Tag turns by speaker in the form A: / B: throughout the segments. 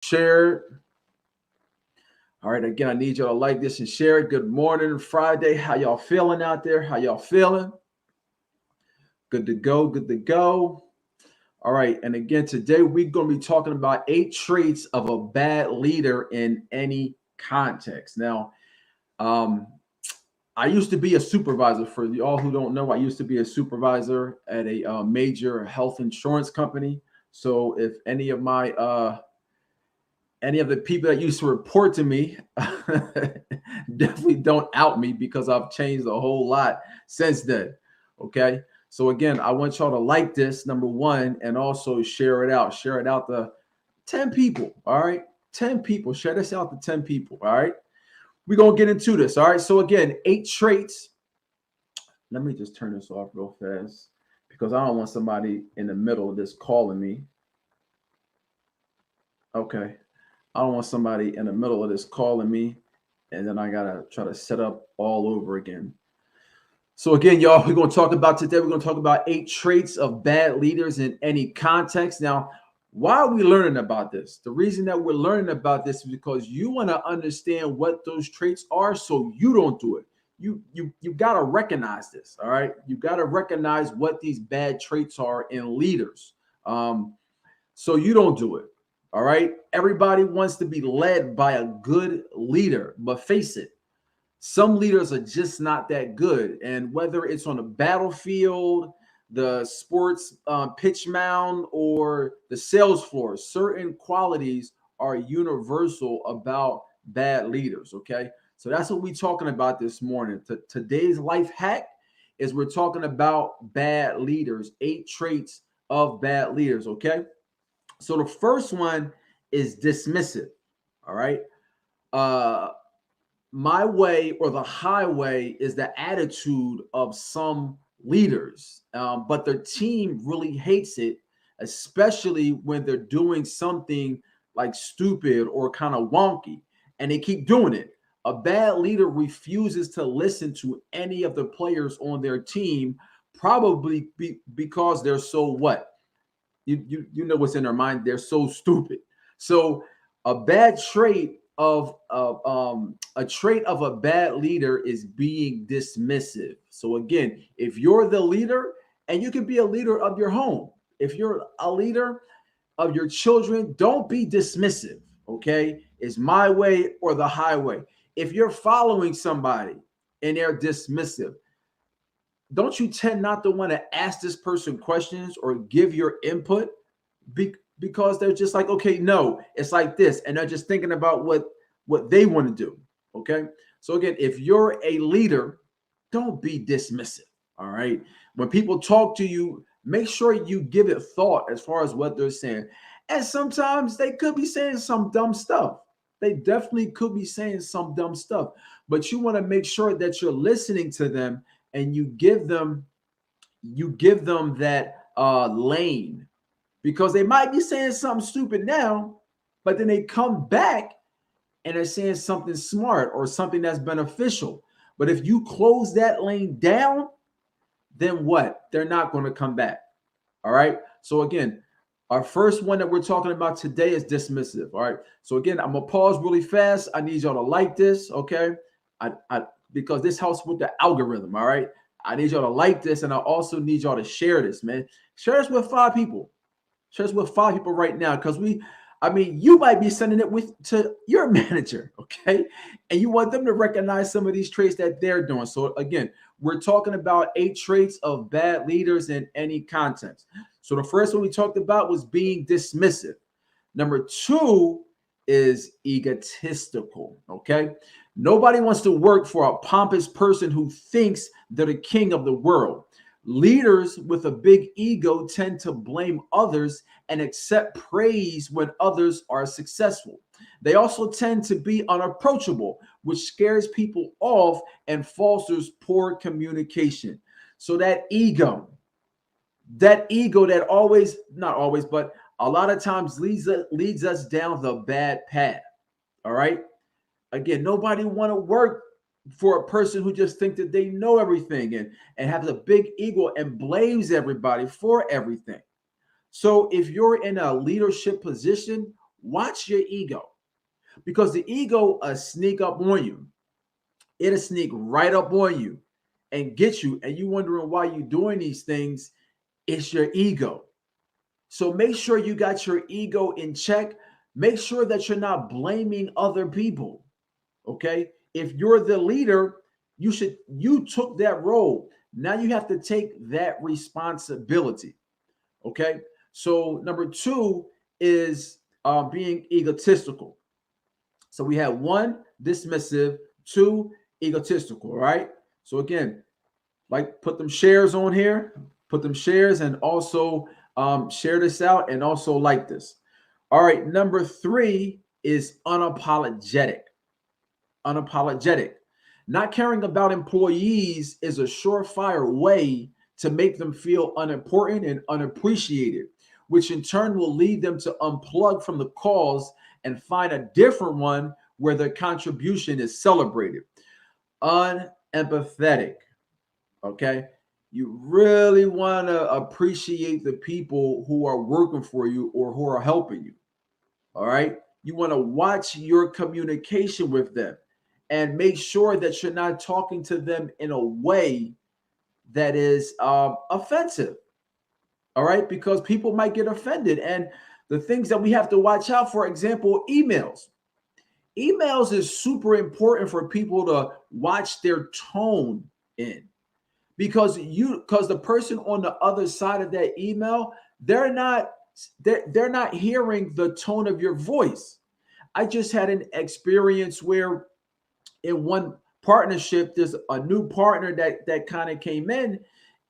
A: Share. All right, again, I need y'all to like this and share it. Good morning, Friday. How y'all feeling out there? How y'all feeling? Good to go. Good to go. All right, and again, today we're going to be talking about 8 traits of a bad leader in any context. Now, um, I used to be a supervisor. For y'all who don't know, I used to be a supervisor at a major health insurance company. So if any of the people that used to report to me definitely don't out me because I've changed a whole lot since then. Okay. So again, I want y'all to like this, number one, and also share it out. Share it out to 10 people. All right. 10 people. Share this out to 10 people. All right. We're going to get into this. All right. So again, 8 traits. Let me just turn this off real fast because I don't want somebody in the middle of this calling me. Okay. I don't want somebody in the middle of this calling me, and then I gotta try to set up all over again. So again, y'all, we're going to talk about 8 traits of bad leaders in any context. Now, why are we learning about this? The reason that we're learning about this is because you want to understand what those traits are, so you don't do it. You got to recognize this. All right, you got to recognize what these bad traits are in leaders, so you don't do it. All right. Everybody wants to be led by a good leader, but face it, some leaders are just not that good. And whether it's on the battlefield, the sports pitch mound, or the sales floor, certain qualities are universal about bad leaders. Okay. So that's what we're talking about this morning. Today's life hack is we're talking about bad leaders, 8 traits of bad leaders. Okay. So the first one is dismissive. All right. Uh, my way or the highway is the attitude of some leaders, but their team really hates it, especially when they're doing something like stupid or kind of wonky, and they keep doing it. A bad leader refuses to listen to any of the players on their team, probably because they're so what? You know what's in their mind. They're so stupid. So a bad trait of a trait of a bad leader is being dismissive. So again, if you're the leader, and you can be a leader of your home, if you're a leader of your children, don't be dismissive. Okay, it's my way or the highway. If you're following somebody and they're dismissive, don't you tend not to want to ask this person questions or give your input because they're just like, okay, no, it's like this, and they're just thinking about what they want to do. Okay, so again, if you're a leader, don't be dismissive. All right, when people talk to you, make sure you give it thought as far as what they're saying. And sometimes they could be saying some dumb stuff. They definitely could be saying some dumb stuff, but you want to make sure that you're listening to them, and you give them that lane, because they might be saying something stupid now, but then they come back and they're saying something smart or something that's beneficial. But if you close that lane down, then what? They're not going to come back. All right. So again, our first one that we're talking about today is dismissive. All right. So again, I'm gonna pause really fast. I need y'all to like this, okay? I because this helps with the algorithm. All right. I need y'all to like this, and I also need y'all to share this, man. Share this with 5 people. Share this with 5 people right now, because you might be sending it to your manager, okay? And you want them to recognize some of these traits that they're doing. So again, we're talking about 8 traits of bad leaders in any context. So the first one we talked about was being dismissive. Number 2 is egotistical, okay? Nobody wants to work for a pompous person who thinks they're the king of the world. Leaders with a big ego tend to blame others and accept praise when others are successful. They also tend to be unapproachable, which scares people off and fosters poor communication. So that ego that always, not always, but a lot of times leads us down the bad path. All right. Again, nobody want to work for a person who just think that they know everything and has a big ego and blames everybody for everything. So if you're in a leadership position, Watch your ego, because the ego sneak up on you. It'll sneak right up on you and get you, and you wondering why you're doing these things. It's your ego. So make sure you got your ego in check. Make sure that you're not blaming other people. Okay? If you're the leader, you took that role. Now you have to take that responsibility. Okay? So number two is being egotistical. So we have one, dismissive, two, egotistical, right? So again, like put them shares on here, put them shares, and also share this out, and also like this. All right, number three is unapologetic. Unapologetic. Not caring about employees is a surefire way to make them feel unimportant and unappreciated, which in turn will lead them to unplug from the cause and find a different one where their contribution is celebrated. Unempathetic. Okay. You really want to appreciate the people who are working for you or who are helping you. All right. You want to watch your communication with them and make sure that you're not talking to them in a way that is offensive. All right. Because people might get offended. And the things that we have to watch out for, example, emails. Emails is super important for people to watch their tone in, because the person on the other side of that email, they're not hearing the tone of your voice. I just had an experience where in one partnership, there's a new partner that kind of came in,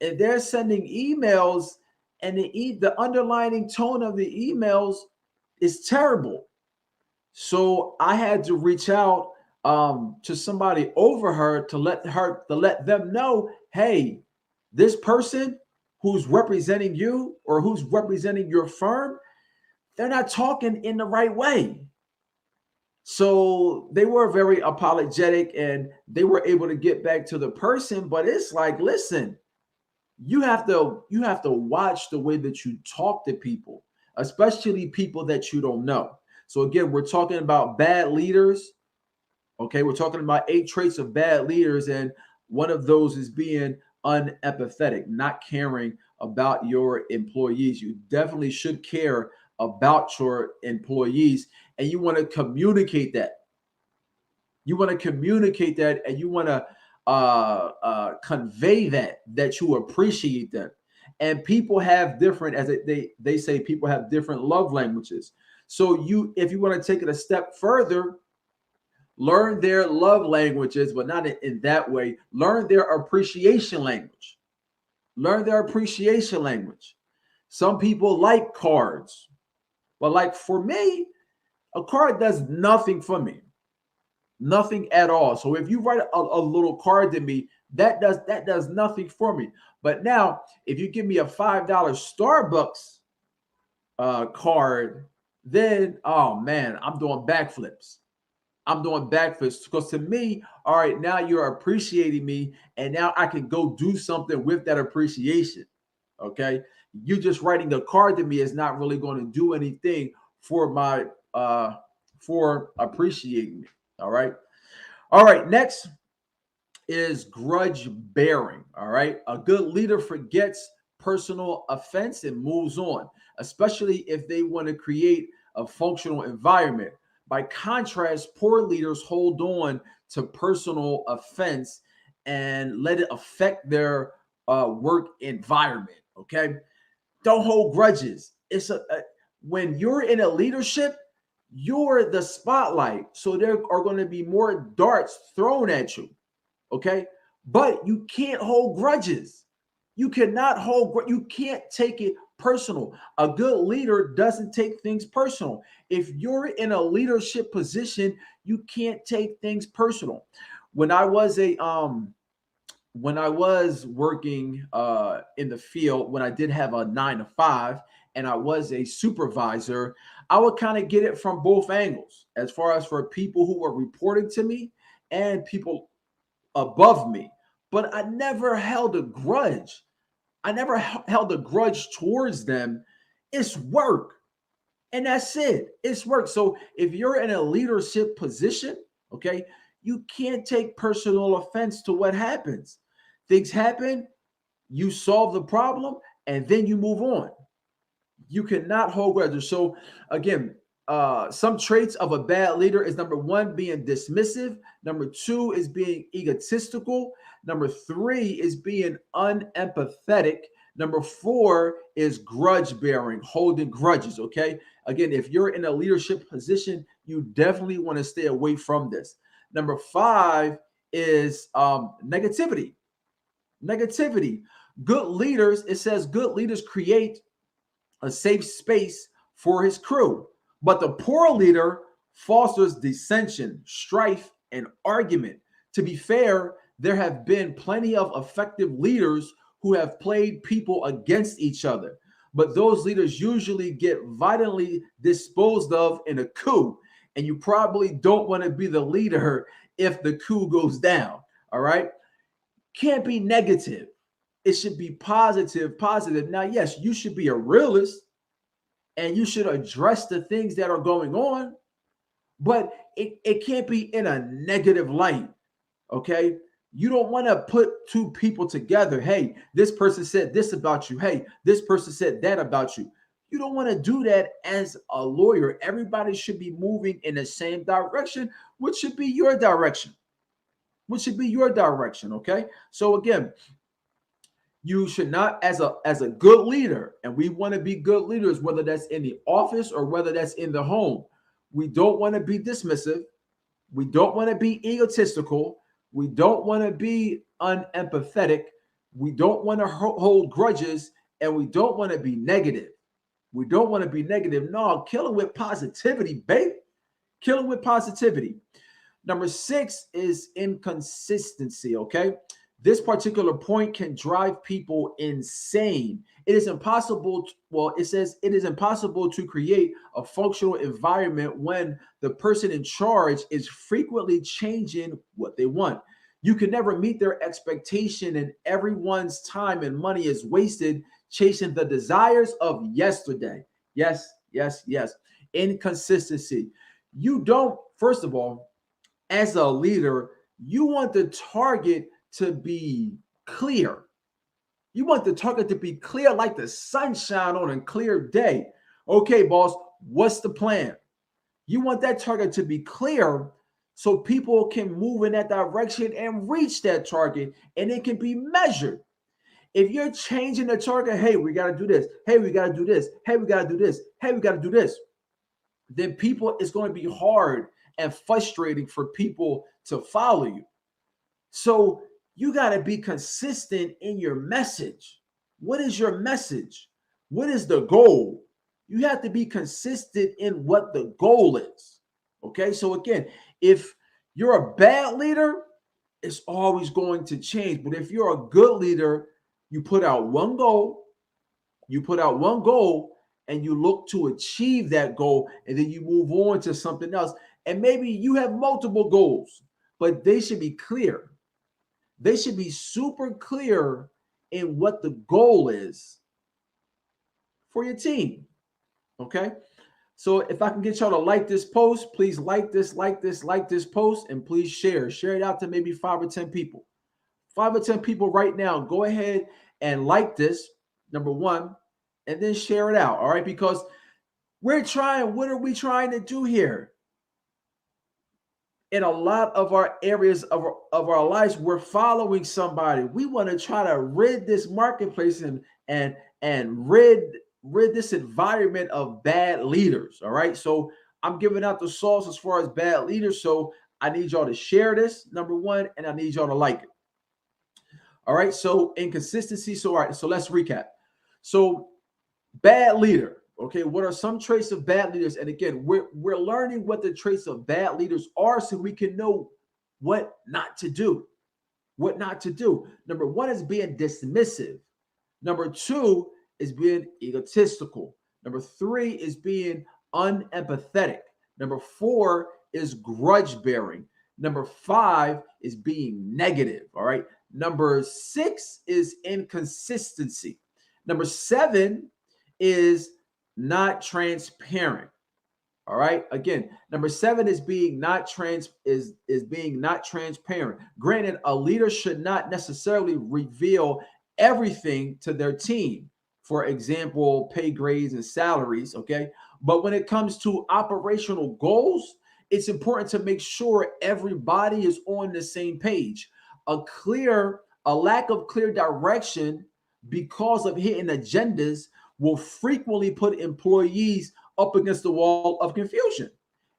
A: and they're sending emails, and the underlying tone of the emails is terrible. So I had to reach out to somebody over her to let them know, hey, this person who's representing you or who's representing your firm, they're not talking in the right way. So they were very apologetic and they were able to get back to the person. But it's like, listen, you have to watch the way that you talk to people, especially people that you don't know. So again, we're talking about bad leaders. Okay, we're talking about 8 traits of bad leaders, and one of those is being unempathetic, not caring about your employees. You definitely should care about your employees, and you want to communicate that. You want to communicate that, and you want to convey that you appreciate them. And people have different, as they say, people have different love languages. So if you want to take it a step further, learn their love languages, but not in that way. Learn their appreciation language. Learn their appreciation language. Some people like cards, but like for me, a card does nothing for me. Nothing at all. So if you write a little card to me, that does nothing for me. But now, if you give me a $5 Starbucks card, then oh man, I'm doing backflips. I'm doing backflips, because to me, all right, now you're appreciating me, and now I can go do something with that appreciation. Okay, you just writing the card to me is not really going to do anything for my for appreciating me. All right. All right. Next is grudge bearing. All right. A good leader forgets personal offense and moves on, especially if they want to create a functional environment. By contrast, poor leaders hold on to personal offense and let it affect their work environment. Okay. Don't hold grudges. When you're in a leadership, you're the spotlight. So there are going to be more darts thrown at you. Okay. But you can't hold grudges. You cannot you can't take it personal. A good leader doesn't take things personal. If you're in a leadership position, you can't take things personal. When I was working in the field, when I did have a 9 to 5 and I was a supervisor, I would kind of get it from both angles, as far as for people who were reporting to me and people above me. But I never held a grudge. I never held a grudge towards them. It's work. And that's it. It's work. So if you're in a leadership position, okay, you can't take personal offense to what happens. Things happen, you solve the problem, and then you move on. You cannot hold grudges. So again, some traits of a bad leader is number one, being dismissive. Number two is being egotistical. Number three is being unempathetic. Number four is grudge bearing, holding grudges. Okay. Again, if you're in a leadership position, you definitely want to stay away from this. Number five is negativity. Negativity. Good leaders, it says good leaders create a safe space for his crew. But the poor leader fosters dissension, strife, and argument. To be fair, there have been plenty of effective leaders who have played people against each other. But those leaders usually get violently disposed of in a coup. And you probably don't want to be the leader if the coup goes down. All right. Can't be negative. It should be positive, positive. Now, yes, you should be a realist and you should address the things that are going on, but it can't be in a negative light. Okay. You don't want to put two people together. Hey, this person said this about you. Hey, this person said that about you. You don't want to do that as a lawyer. Everybody should be moving in the same direction, which should be your direction. Which should be your direction. Okay. So again, you should not, as a good leader, and we want to be good leaders, whether that's in the office or whether that's in the home. We don't want to be dismissive. We don't want to be egotistical. We don't want to be unempathetic. We don't want to hold grudges, and we don't want to be negative. We don't want to be negative. No, kill it with positivity, babe. Kill it with positivity. Number six is inconsistency, okay? This particular point can drive people insane. It is impossible. It says it is impossible to create a functional environment when the person in charge is frequently changing what they want. You can never meet their expectation, and everyone's time and money is wasted chasing the desires of yesterday. Yes, yes, yes. Inconsistency. You don't, first of all, as a leader, you want the target to be clear. You want the target to be clear like the sunshine on a clear day. Okay, boss, what's the plan? You want that target to be clear so people can move in that direction and reach that target, and it can be measured. If you're changing the target, hey, we got to do this. Hey, we got to do this. Hey, we got to do this. Hey, we got to do this. Then people, it's going to be hard and frustrating for people to follow you. So you got to be consistent in your message. What is your message? What is the goal? You have to be consistent in what the goal is. Okay. So again, if you're a bad leader, it's always going to change. But if you're a good leader, you put out one goal, and you look to achieve that goal, and then you move on to something else. And maybe you have multiple goals, but they should be clear. They should be super clear in what the goal is for your team. Okay. So if I can get y'all to like this post, please like this post, and please share it out to maybe 5 or 10 people. 5 or 10 people right now. Go ahead and like this, number one, and then share it out. All right. Because what are we trying to do here? In a lot of our areas of our lives, we're following somebody. We want to try to rid this marketplace and rid this environment of bad leaders. All right. So I'm giving out the sauce as far as bad leaders. So I need y'all to share this, number one, and I need y'all to like it. All right. So inconsistency. So, all right. So let's recap. So bad leader. Okay, what are some traits of bad leaders? And again, we're learning what the traits of bad leaders are so we can know what not to do. What not to do. Number one is being dismissive. Number two is being egotistical. Number three is being unempathetic. Number four is grudge bearing. Number five is being negative. All right. Number six is inconsistency. Number seven is not transparent. All right. Again, number 7 is being not being not transparent. Granted, a leader should not necessarily reveal everything to their team. For example, pay grades and salaries. Okay. But when it comes to operational goals, it's important to make sure everybody is on the same page. A lack of clear direction because of hidden agendas will frequently put employees up against the wall of confusion.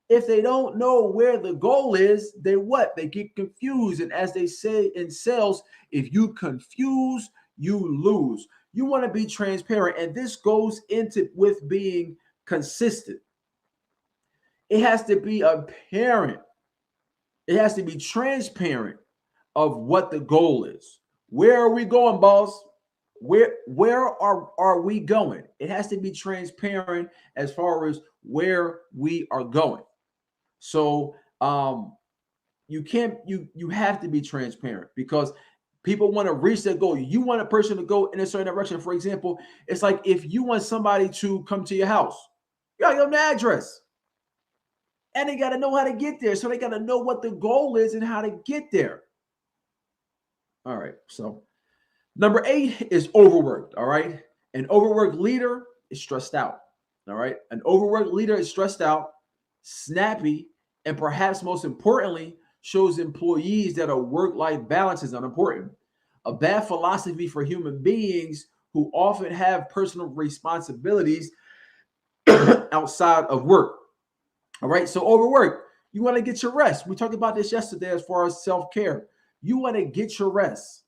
A: If they don't know where the goal is, they what? They get confused. And as they say in sales, if you confuse, you lose. You want to be transparent. And this goes into with being consistent. It has to be apparent. It has to be transparent of what the goal is. Where are we going, boss? Where are we going? It has to be transparent as far as where we are going. So you have to be transparent because people want to reach their goal. You want a person to go in a certain direction. For example, it's like if you want somebody to come to your house, you gotta give them the address. And they gotta know how to get there. So they gotta know what the goal is and how to get there. All right, so number 8 is overworked. All right. An overworked leader is stressed out. All right. An overworked leader is stressed out, snappy, and perhaps most importantly, shows employees that a work-life balance is unimportant. A bad philosophy for human beings who often have personal responsibilities outside of work. All right. So overworked, you want to get your rest. We talked about this yesterday as far as self-care. You want to get your rest.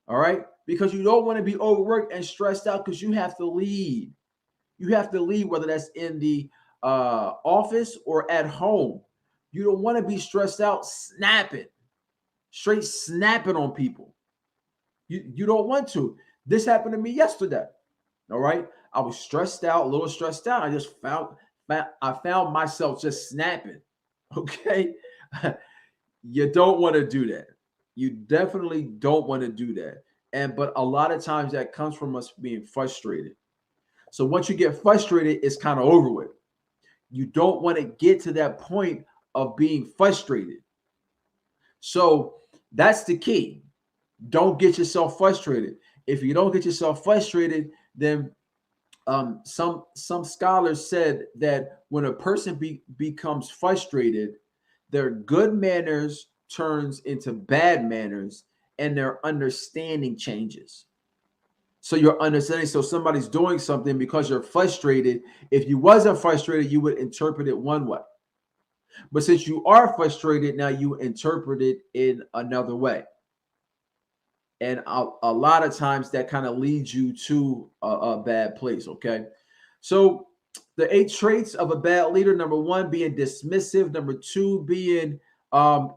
A: All right. Because you don't want to be overworked and stressed out because you have to lead. You have to lead, whether that's in the office or at home. You don't want to be stressed out, straight snapping on people. You don't want to. This happened to me yesterday. All right. I was stressed out, a little stressed out. I found myself just snapping. Okay. You don't want to do that. You definitely don't want to do that. But a lot of times that comes from us being frustrated. So once you get frustrated, it's kind of over with. You don't want to get to that point of being frustrated. So that's the key. Don't get yourself frustrated. If you don't get yourself frustrated, then some scholars said that when a person becomes frustrated, their good manners turns into bad manners and their understanding changes. So your understanding, so somebody's doing something because you're frustrated. If you wasn't frustrated, you would interpret it one way. But since you are frustrated, now you interpret it in another way. And a lot of times that kind of leads you to a bad place, okay? So the 8 traits of a bad leader: number 1, being dismissive; number 2, being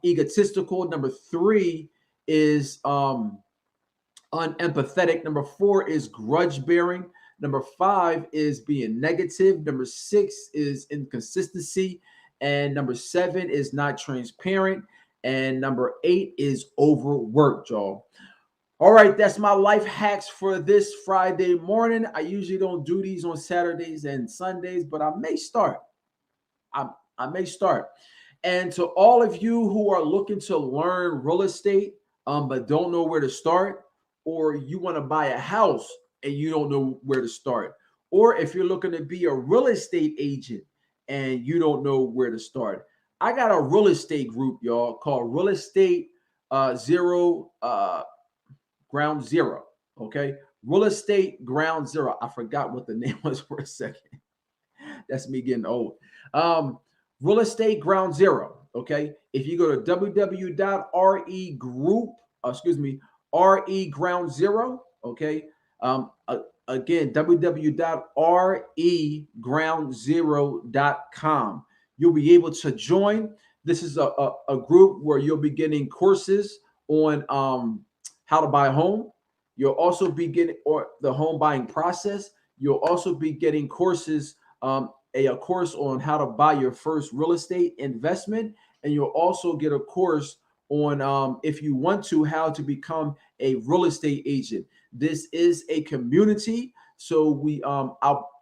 A: egotistical; number 3 is unempathetic; number 4 is grudge bearing; number 5 is being negative; number 6 is inconsistency; and number 7 is not transparent; and number 8 is overworked, y'all. All right, that's my life hacks for this Friday morning. I usually don't do these on Saturdays and Sundays, but I may start. I may start. And to all of you who are looking to learn real estate, but don't know where to start, or you want to buy a house and you don't know where to start, or if you're looking to be a real estate agent and you don't know where to start, I got a real estate group, y'all, called Real Estate Ground Zero. Okay. Real Estate Ground Zero. I forgot what the name was for a second. That's me getting old. Real Estate Ground Zero. Okay. If you go to RE Ground Zero. Okay. Again, www.regroundzero.com. You'll be able to join. This is a group where you'll be getting courses on how to buy a home. You'll also be getting the home buying process. You'll also be getting courses, a course on how to buy your first real estate investment. And you'll also get a course on, if you want to, how to become a real estate agent. This is a community. So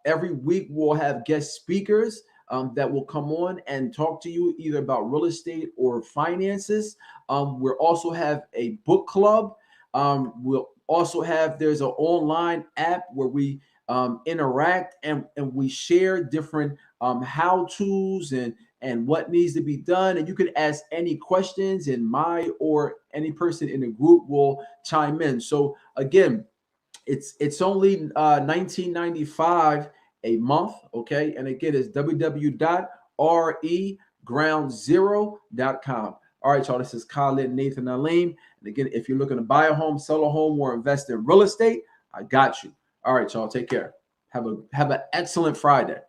A: Every week we'll have guest speakers that will come on and talk to you either about real estate or finances. We'll also have a book club. We'll also have, there's an online app where we interact and we share different how-tos and what needs to be done. And you can ask any questions, and my or any person in the group will chime in. So again, it's only $19.95 a month, okay? And again, it's www.regroundzero.com. All right, y'all, this is Khalid Nathan Aleem. And again, if you're looking to buy a home, sell a home, or invest in real estate, I got you. All right, y'all, take care. Have an excellent Friday.